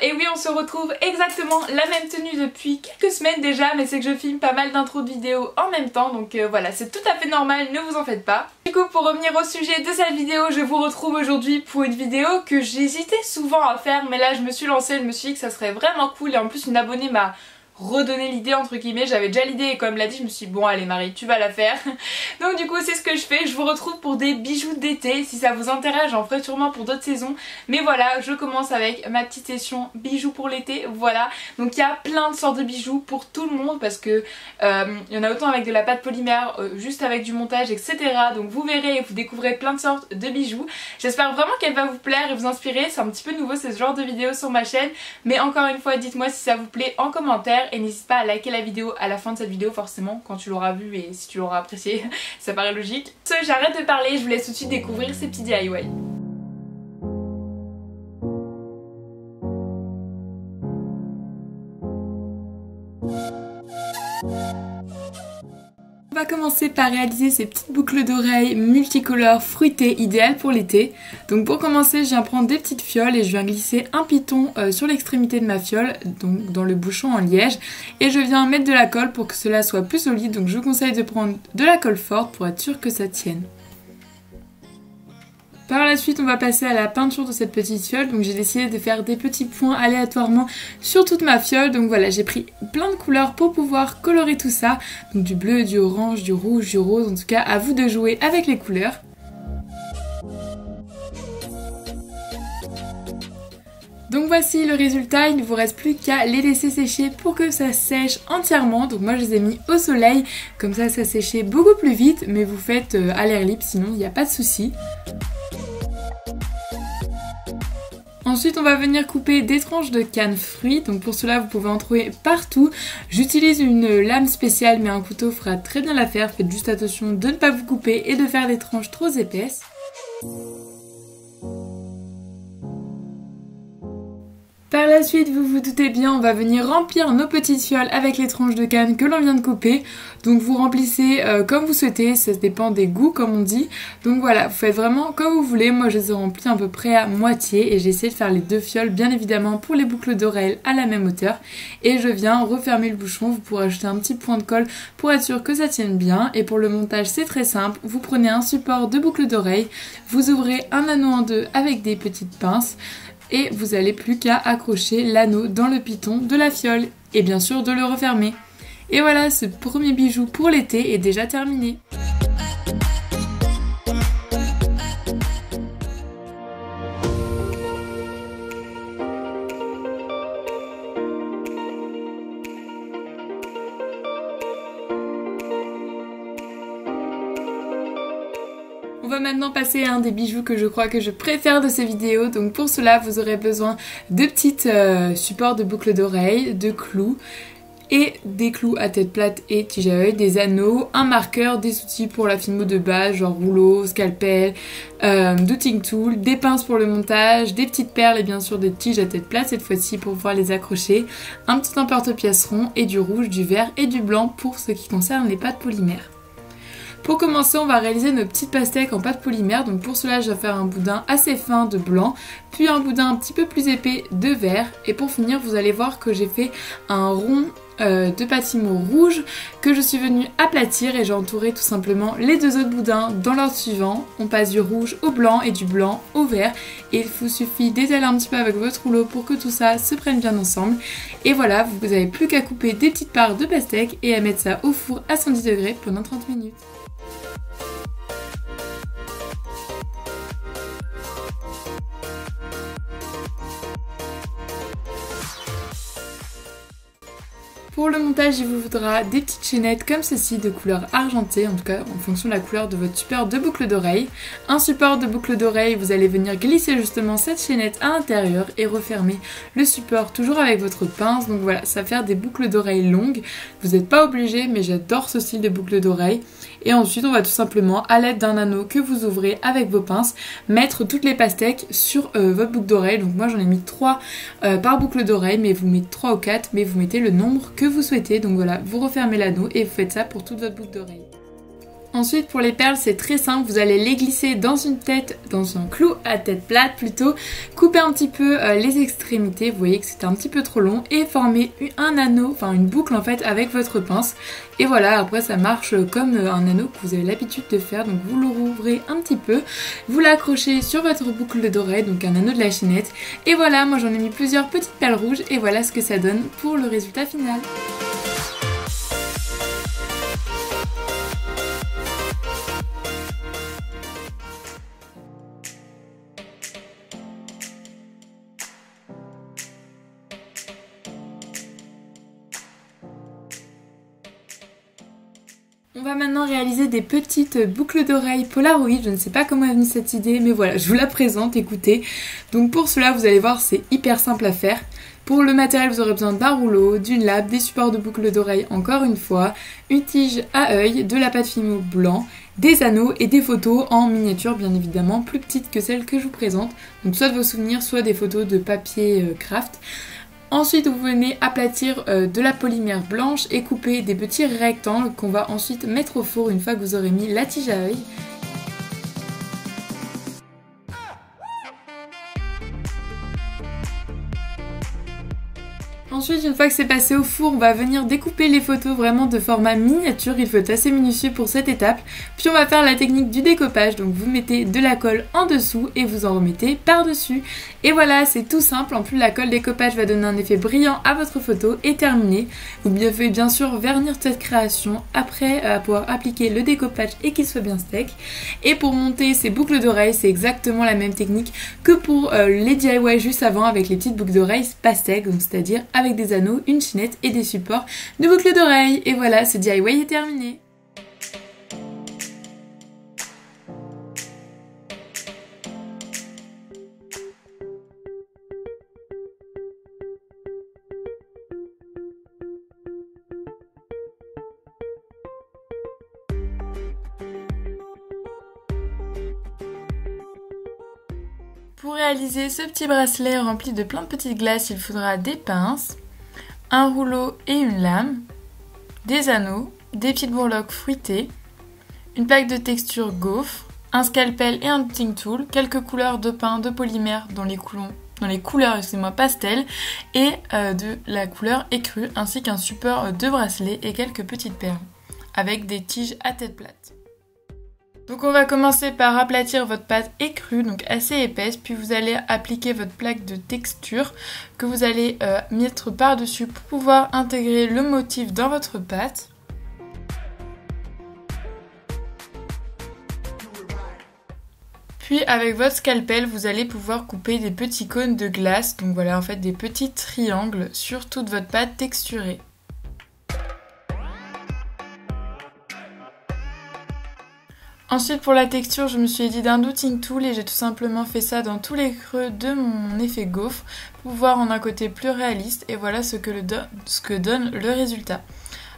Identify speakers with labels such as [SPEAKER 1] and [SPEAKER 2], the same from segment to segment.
[SPEAKER 1] Et oui, on se retrouve exactement la même tenue depuis quelques semaines déjà, mais c'est que je filme pas mal d'intros de vidéos en même temps, donc voilà, c'est tout à fait normal, ne vous en faites pas. Du coup, pour revenir au sujet de cette vidéo, je vous retrouve aujourd'hui pour une vidéo que j'hésitais souvent à faire, mais là je me suis lancée, je me suis dit que ça serait vraiment cool, et en plus une abonnée m'a redonner l'idée entre guillemets, j'avais déjà l'idée et comme elle me l'a dit je me suis dit bon allez Marie tu vas la faire. Donc du coup c'est ce que je fais, je vous retrouve pour des bijoux d'été, si ça vous intéresse j'en ferai sûrement pour d'autres saisons, mais voilà je commence avec ma petite session bijoux pour l'été, voilà. Donc il y a plein de sortes de bijoux pour tout le monde parce que il y en a autant avec de la pâte polymère, juste avec du montage etc. Donc vous verrez et vous découvrez plein de sortes de bijoux. J'espère vraiment qu'elle va vous plaire et vous inspirer, c'est un petit peu nouveau ce genre de vidéo sur ma chaîne, mais encore une fois dites moi si ça vous plaît en commentaire. Et n'hésite pas à liker la vidéo à la fin de cette vidéo forcément quand tu l'auras vue et si tu l'auras apprécié, ça paraît logique. J'arrête de parler, je vous laisse tout de suite découvrir ces petits DIY. On va commencer par réaliser ces petites boucles d'oreilles multicolores fruitées idéales pour l'été. Donc pour commencer je viens prendre des petites fioles et je viens glisser un piton sur l'extrémité de ma fiole, donc dans le bouchon en liège, et je viens mettre de la colle pour que cela soit plus solide. Donc je vous conseille de prendre de la colle forte pour être sûr que ça tienne. Par la suite on va passer à la peinture de cette petite fiole, donc j'ai décidé de faire des petits points aléatoirement sur toute ma fiole, donc voilà j'ai pris plein de couleurs pour pouvoir colorer tout ça, donc du bleu, du orange, du rouge, du rose, en tout cas à vous de jouer avec les couleurs. Donc voici le résultat, il ne vous reste plus qu'à les laisser sécher pour que ça sèche entièrement. Donc moi je les ai mis au soleil, comme ça séchait beaucoup plus vite, mais vous faites à l'air libre sinon il n'y a pas de souci. Ensuite on va venir couper des tranches de canne fruits, donc pour cela vous pouvez en trouver partout. J'utilise une lame spéciale mais un couteau fera très bien l'affaire, faites juste attention de ne pas vous couper et de faire des tranches trop épaisses. Par la suite, vous vous doutez bien, on va venir remplir nos petites fioles avec les tranches de canne que l'on vient de couper. Donc vous remplissez comme vous souhaitez, ça dépend des goûts comme on dit. Donc voilà, vous faites vraiment comme vous voulez. Moi je les ai remplis à peu près à moitié et j'ai essayé de faire les deux fioles bien évidemment pour les boucles d'oreilles à la même hauteur. Et je viens refermer le bouchon, vous pourrez ajouter un petit point de colle pour être sûr que ça tienne bien. Et pour le montage c'est très simple, vous prenez un support de boucles d'oreilles, vous ouvrez un anneau en deux avec des petites pinces. Et vous n'allez plus qu'à accrocher l'anneau dans le piton de la fiole et bien sûr de le refermer. Et voilà, ce premier bijou pour l'été est déjà terminé. On va maintenant passer à un des bijoux que je crois que je préfère de ces vidéos. Donc pour cela vous aurez besoin de petits supports de boucles d'oreilles, de clous et des clous à tête plate et tige à œil, des anneaux, un marqueur, des outils pour la filmo de base genre rouleau, scalpel, douting tool, des pinces pour le montage, des petites perles et bien sûr des tiges à tête plate cette fois-ci pour pouvoir les accrocher, un petit emporte-pièce rond et du rouge, du vert et du blanc pour ce qui concerne les pâtes polymères. Pour commencer, on va réaliser nos petites pastèques en pâte polymère. Donc pour cela, je vais faire un boudin assez fin de blanc, puis un boudin un petit peu plus épais de vert. Et pour finir, vous allez voir que j'ai fait un rond de patimo rouge que je suis venue aplatir et j'ai entouré tout simplement les deux autres boudins dans l'ordre suivant. On passe du rouge au blanc et du blanc au vert. Et il vous suffit d'étaler un petit peu avec votre rouleau pour que tout ça se prenne bien ensemble. Et voilà, vous n'avez plus qu'à couper des petites parts de pastèque et à mettre ça au four à 110 degrés pendant 30 minutes. Pour le montage, il vous faudra des petites chaînettes comme ceci de couleur argentée, en tout cas en fonction de la couleur de votre support de boucle d'oreille. Un support de boucle d'oreille, vous allez venir glisser justement cette chaînette à l'intérieur et refermer le support toujours avec votre pince. Donc voilà, ça va faire des boucles d'oreilles longues. Vous n'êtes pas obligé, mais j'adore ce style de boucle d'oreille. Et ensuite, on va tout simplement, à l'aide d'un anneau que vous ouvrez avec vos pinces, mettre toutes les pastèques sur votre boucle d'oreille. Donc moi j'en ai mis 3 par boucle d'oreille, mais vous mettez 3 ou 4, mais vous mettez le nombre que vous souhaitez. Donc voilà, vous refermez l'anneau et vous faites ça pour toute votre boucle d'oreille. Ensuite pour les perles c'est très simple, vous allez les glisser dans un clou à tête plate plutôt, couper un petit peu les extrémités, vous voyez que c'était un petit peu trop long et former un anneau, enfin une boucle en fait avec votre pince. Et voilà, après ça marche comme un anneau que vous avez l'habitude de faire, donc vous le rouvrez un petit peu, vous l'accrochez sur votre boucle d'oreille, donc un anneau de la chaînette. Et voilà, moi j'en ai mis plusieurs petites perles rouges et voilà ce que ça donne pour le résultat final. On va maintenant réaliser des petites boucles d'oreilles Polaroid, je ne sais pas comment est venue cette idée, mais voilà, je vous la présente, écoutez. Donc pour cela, vous allez voir, c'est hyper simple à faire. Pour le matériel, vous aurez besoin d'un rouleau, d'une lame, des supports de boucles d'oreilles encore une fois, une tige à œil, de la pâte Fimo blanc, des anneaux et des photos en miniature, bien évidemment, plus petites que celles que je vous présente. Donc soit de vos souvenirs, soit des photos de papier craft. Ensuite, vous venez aplatir de la polymère blanche et couper des petits rectangles qu'on va ensuite mettre au four une fois que vous aurez mis la tige à œil. Ensuite, une fois que c'est passé au four, on va venir découper les photos vraiment de format miniature. Il faut être assez minutieux pour cette étape. Puis on va faire la technique du découpage. Donc vous mettez de la colle en dessous et vous en remettez par-dessus. Et voilà, c'est tout simple. En plus, la colle découpage va donner un effet brillant à votre photo et terminé. Vous devez bien sûr vernir cette création après pouvoir appliquer le découpage et qu'il soit bien sec. Et pour monter ces boucles d'oreilles, c'est exactement la même technique que pour les DIY juste avant avec les petites boucles d'oreilles pastèques, donc c'est-à-dire avec des anneaux, une chaînette et des supports de boucles d'oreilles. Et voilà, ce DIY est terminé. Pour réaliser ce petit bracelet rempli de plein de petites glaces, il faudra des pinces, un rouleau et une lame, des anneaux, des petites bourloques fruitées, une plaque de texture gaufre, un scalpel et un dotting tool, quelques couleurs de pain, de polymère dans les couleurs pastel et de la couleur écrue, ainsi qu'un support de bracelet et quelques petites perles avec des tiges à tête plate. Donc on va commencer par aplatir votre pâte écrue, donc assez épaisse, puis vous allez appliquer votre plaque de texture que vous allez mettre par-dessus pour pouvoir intégrer le motif dans votre pâte. Puis avec votre scalpel, vous allez pouvoir couper des petits cônes de glace, donc voilà en fait des petits triangles sur toute votre pâte texturée. Ensuite pour la texture, je me suis aidée d'un dotting tool et j'ai tout simplement fait ça dans tous les creux de mon effet gaufre pour voir en un côté plus réaliste et voilà ce que donne le résultat.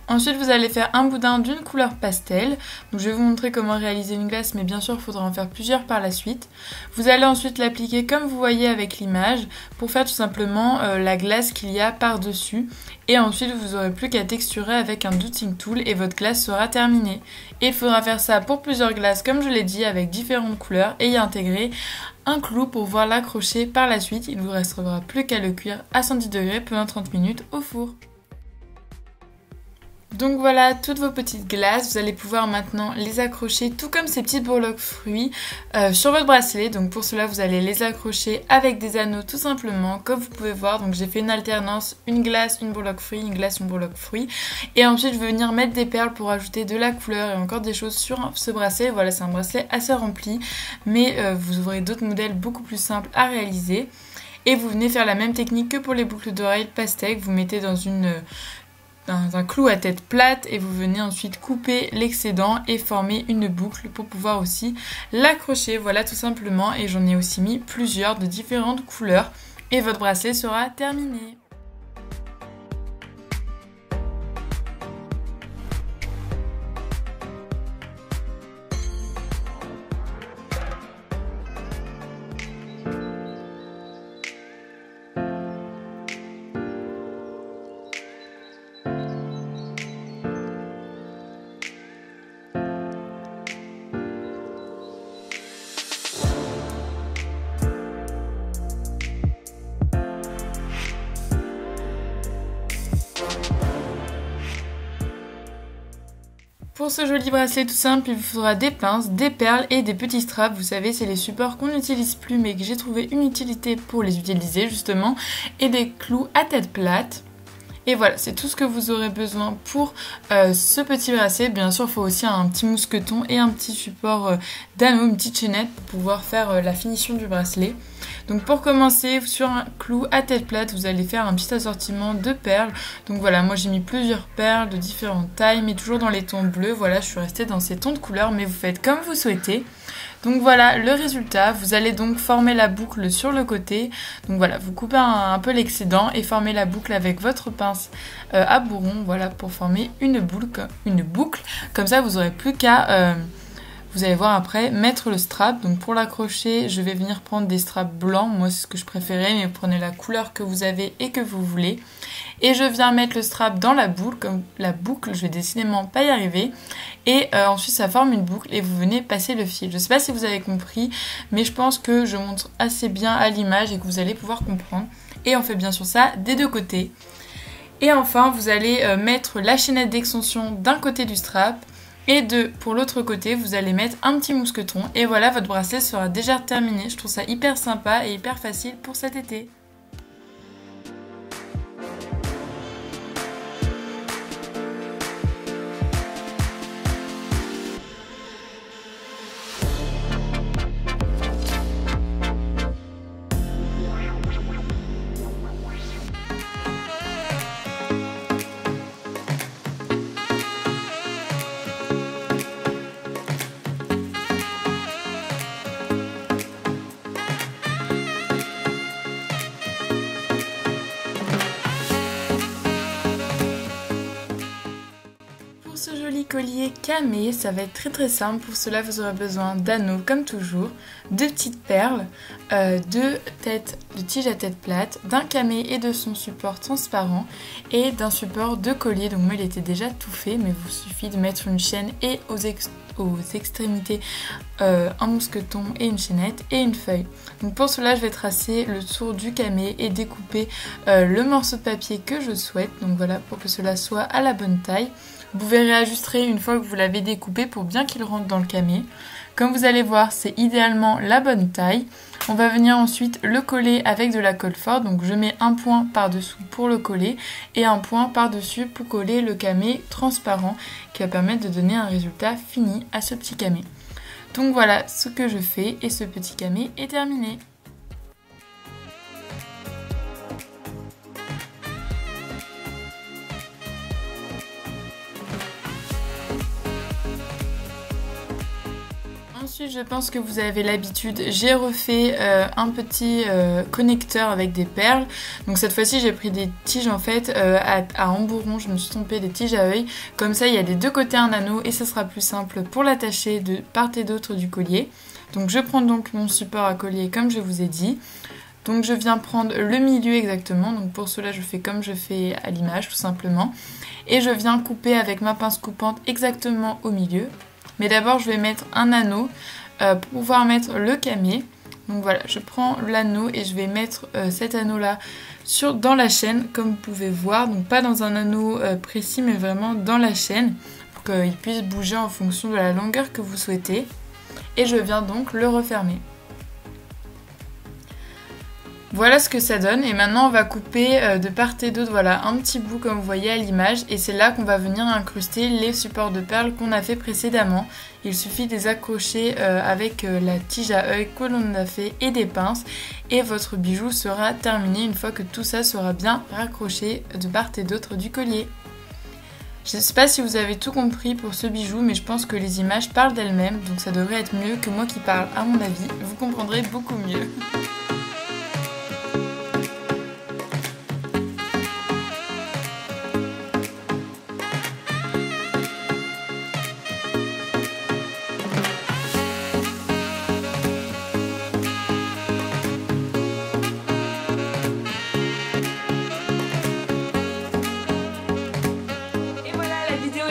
[SPEAKER 1] Ensuite vous allez faire un boudin d'une couleur pastel, donc je vais vous montrer comment réaliser une glace mais bien sûr il faudra en faire plusieurs par la suite. Vous allez ensuite l'appliquer comme vous voyez avec l'image pour faire tout simplement la glace qu'il y a par dessus et ensuite vous n'aurez plus qu'à texturer avec un dotting tool et votre glace sera terminée. Et il faudra faire ça pour plusieurs glaces comme je l'ai dit avec différentes couleurs et y intégrer un clou pour pouvoir l'accrocher par la suite. Il ne vous restera plus qu'à le cuire à 110 degrés pendant 30 minutes au four. Donc voilà toutes vos petites glaces, vous allez pouvoir maintenant les accrocher tout comme ces petites bourloques fruits sur votre bracelet. Donc pour cela vous allez les accrocher avec des anneaux tout simplement comme vous pouvez voir. Donc j'ai fait une alternance, une glace, une bourloque fruit, une glace, une bourloque fruit. Et ensuite je vais venir mettre des perles pour ajouter de la couleur et encore des choses sur ce bracelet. Voilà, c'est un bracelet assez rempli mais vous aurez d'autres modèles beaucoup plus simples à réaliser. Et vous venez faire la même technique que pour les boucles d'oreilles pastèques, vous mettez dans un clou à tête plate et vous venez ensuite couper l'excédent et former une boucle pour pouvoir aussi l'accrocher. Voilà tout simplement, et j'en ai aussi mis plusieurs de différentes couleurs et votre bracelet sera terminé. Pour ce joli bracelet tout simple, il vous faudra des pinces, des perles et des petits straps. Vous savez, c'est les supports qu'on n'utilise plus mais que j'ai trouvé une utilité pour les utiliser justement. Et des clous à tête plate. Et voilà, c'est tout ce que vous aurez besoin pour ce petit bracelet. Bien sûr, il faut aussi un petit mousqueton et un petit support d'anneau, une petite chaînette pour pouvoir faire la finition du bracelet. Donc pour commencer, sur un clou à tête plate, vous allez faire un petit assortiment de perles. Donc voilà, moi j'ai mis plusieurs perles de différentes tailles, mais toujours dans les tons bleus. Voilà, je suis restée dans ces tons de couleurs, mais vous faites comme vous souhaitez. Donc voilà le résultat, vous allez donc former la boucle sur le côté. Donc voilà, vous coupez un peu l'excédent et formez la boucle avec votre pince à bourron, voilà, pour former une boucle. Comme ça, vous n'aurez plus qu'à, vous allez voir après, mettre le strap. Donc pour l'accrocher, je vais venir prendre des straps blancs, moi c'est ce que je préférais, mais vous prenez la couleur que vous avez et que vous voulez. Et je viens mettre le strap dans la boucle, comme la boucle, je vais décidément pas y arriver. Et ensuite ça forme une boucle et vous venez passer le fil. Je sais pas si vous avez compris, mais je pense que je montre assez bien à l'image et que vous allez pouvoir comprendre. Et on fait bien sûr ça des deux côtés. Et enfin vous allez mettre la chaînette d'extension d'un côté du strap. Et pour l'autre côté, vous allez mettre un petit mousqueton. Et voilà, votre bracelet sera déjà terminé. Je trouve ça hyper sympa et hyper facile pour cet été. Ce joli collier camé, ça va être très simple. Pour cela, vous aurez besoin d'anneaux comme toujours, de petites perles, de tiges à tête plate, d'un camé et de son support transparent et d'un support de collier. Donc moi, il était déjà tout fait, mais il vous suffit de mettre une chaîne et aux extrémités un mousqueton et une chaînette et une feuille. Donc pour cela, je vais tracer le tour du camé et découper le morceau de papier que je souhaite. Donc voilà, pour que cela soit à la bonne taille. Vous pouvez réajuster une fois que vous l'avez découpé pour bien qu'il rentre dans le camé. Comme vous allez voir, c'est idéalement la bonne taille. On va venir ensuite le coller avec de la colle forte. Donc je mets un point par-dessous pour le coller et un point par-dessus pour coller le camé transparent qui va permettre de donner un résultat fini à ce petit camé. Donc voilà ce que je fais et ce petit camé est terminé. Ensuite, je pense que vous avez l'habitude, j'ai refait un petit connecteur avec des perles. Donc cette fois-ci, j'ai pris des tiges en fait à embourron, je me suis trompée, des tiges à œil. Comme ça, il y a des deux côtés un anneau et ça sera plus simple pour l'attacher de part et d'autre du collier. Donc je prends donc mon support à collier comme je vous ai dit. Donc je viens prendre le milieu exactement, donc pour cela je fais comme je fais à l'image tout simplement. Et je viens couper avec ma pince coupante exactement au milieu. Mais d'abord je vais mettre un anneau pour pouvoir mettre le camé. Donc voilà, je prends l'anneau et je vais mettre cet anneau là dans la chaîne comme vous pouvez voir. Donc pas dans un anneau précis mais vraiment dans la chaîne pour qu'il puisse bouger en fonction de la longueur que vous souhaitez. Et je viens donc le refermer. Voilà ce que ça donne et maintenant on va couper de part et d'autre, voilà, un petit bout comme vous voyez à l'image et c'est là qu'on va venir incruster les supports de perles qu'on a fait précédemment. Il suffit de les accrocher avec la tige à œil que l'on a fait et des pinces et votre bijou sera terminé une fois que tout ça sera bien raccroché de part et d'autre du collier. Je ne sais pas si vous avez tout compris pour ce bijou mais je pense que les images parlent d'elles-mêmes donc ça devrait être mieux que moi qui parle à mon avis, vous comprendrez beaucoup mieux.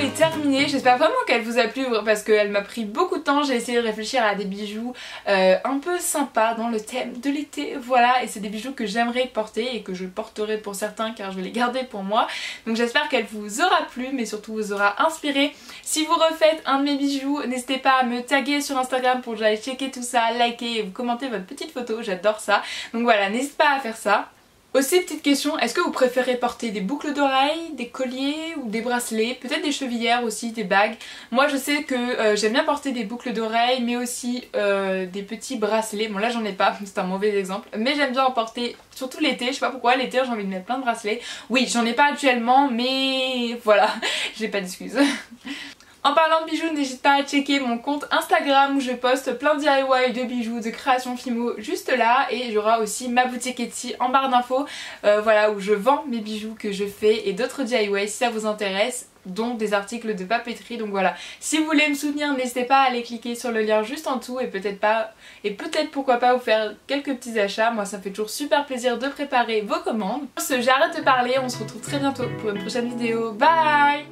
[SPEAKER 1] est terminée, j'espère vraiment qu'elle vous a plu parce qu'elle m'a pris beaucoup de temps. J'ai essayé de réfléchir à des bijoux un peu sympas dans le thème de l'été, voilà, et c'est des bijoux que j'aimerais porter et que je porterai pour certains car je vais les garder pour moi. Donc j'espère qu'elle vous aura plu mais surtout vous aura inspiré. Si vous refaites un de mes bijoux, n'hésitez pas à me taguer sur Instagram pour que j'aille checker tout ça, liker et vous commenter votre petite photo, j'adore ça. Donc voilà, n'hésitez pas à faire ça. Aussi, petite question, est-ce que vous préférez porter des boucles d'oreilles, des colliers ou des bracelets, peut-être des chevillères aussi, des bagues? Moi je sais que j'aime bien porter des boucles d'oreilles mais aussi des petits bracelets. Bon là j'en ai pas, c'est un mauvais exemple, mais j'aime bien en porter surtout l'été, je sais pas pourquoi, l'été j'ai envie de mettre plein de bracelets. Oui, j'en ai pas actuellement mais voilà, j'ai pas d'excuses. En parlant de bijoux, n'hésite pas à checker mon compte Instagram où je poste plein de DIY de bijoux, de création Fimo juste là, et il y aura aussi ma boutique Etsy en barre d'infos, voilà, où je vends mes bijoux que je fais et d'autres DIY si ça vous intéresse, dont des articles de papeterie. Donc voilà, si vous voulez me soutenir, n'hésitez pas à aller cliquer sur le lien juste en dessous et peut-être pourquoi pas vous faire quelques petits achats. Moi ça me fait toujours super plaisir de préparer vos commandes. Sur ce, j'arrête de parler, on se retrouve très bientôt pour une prochaine vidéo. Bye!